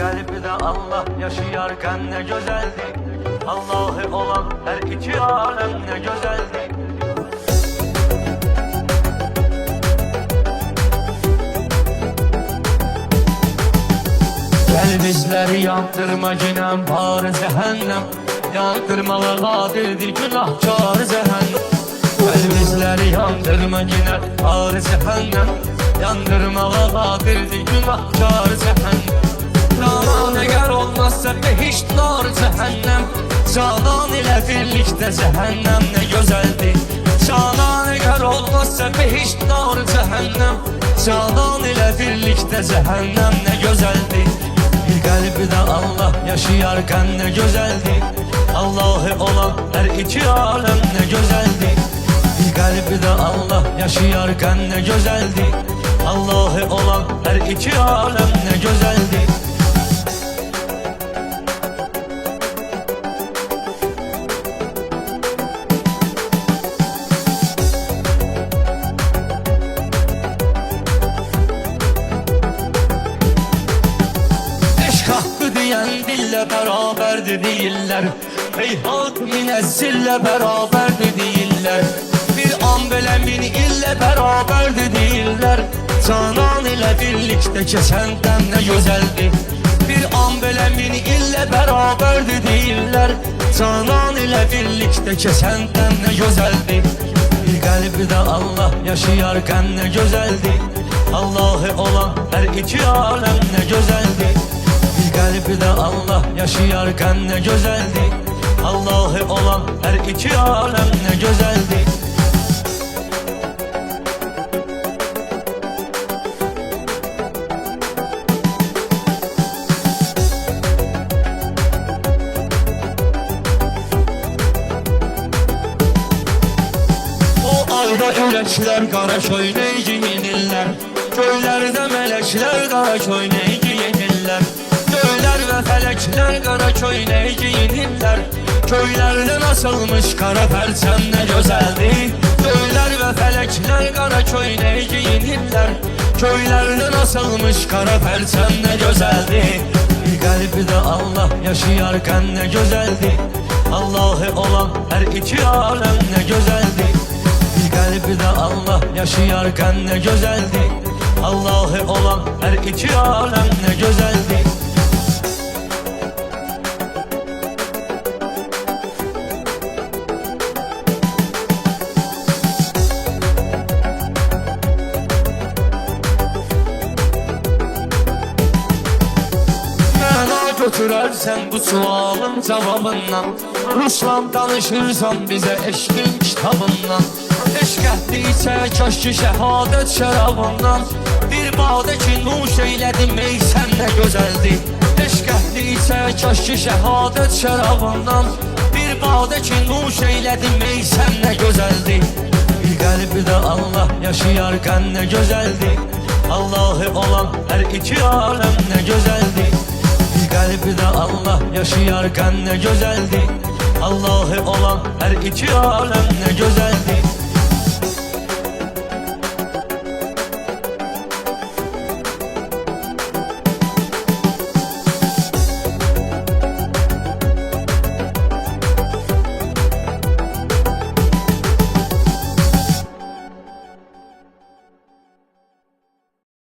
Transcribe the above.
kalbide Allah yaşayarken ne güzeldi. Allah'ı olan her iki alem ne güzeldi. Gel bizleri yandırma cinem bari cehennem. Yandırmalı kadirdir günahkar cehennem. Gel bizleri yandırma yine bari cehennem. Yandırmalı kadirdir günahkar cehennem. Canan eğer olmazsa behiş nar cehennem. Canan ile birlikte cehennem ne güzeldi. Canan eğer olmazsa behiş nar cehennem. Canan ile birlikte cehennem ne güzeldi. Bir kalbide Allah yaşayarken ne güzeldi. Allah'ı olan her iki alem ne güzeldi. Bir kalbide Allah yaşayarken ne güzeldi. Allah'ı olan her iki alem ne güzeldi. Hakkı diyen dille beraberdi değiller. Heyhat münezzille beraberdi değiller. Bir an böyle min ille beraberdi değiller. Canan ile birlikte kesen dem ne güzeldi. Bir an böyle min ille beraberdi değiller. Canan ile birlikte kesen dem ne güzeldi. Bir kalbide Allah yaşayarken ne güzeldi. Allah'ı olan her iki alem ne güzeldi. Bir kalbide Allah yaşayarken ne güzeldi. Allah'ı olan her iki alem ne güzeldi. O ayda yürekler kara köyneyci yenirler. Göylerde melekler kara köyneyci yenirler. Göyler ve felekler kara köyney giyinirler. Köylerde nasılmış kara perçem ne güzeldi. Göyler ve felekler kara köyney giyinirler. Köylerde nasılmış kara perçem ne güzeldi. Bir kalbide Allah yaşayarken ne güzeldi. Allah'ı olan her iki alem ne güzeldi. Bir kalbide Allah yaşayarken ne güzeldi. Allah'ı olan her iki alem ne güzeldi. Götürersen bu sualın cevabından. Ruslan danışırsan bize eşkin kitabından. Eşk ehdiyse köşkü şehadet şərabından. Bir bağda ki nuş eyledim ey sen ne güzeldi. Eşk ehdiyse köşkü şehadet şərabından. Bir bağda ki nuş eyledim ey sen ne güzeldi. Bir kalbide Allah yaşayarken ne güzeldi. Allah'ı olan her iki alem ne güzeldi. Bir kalbide Allah yaşayarken ne güzeldi. Allah'ı olan her iki alem ne güzeldi.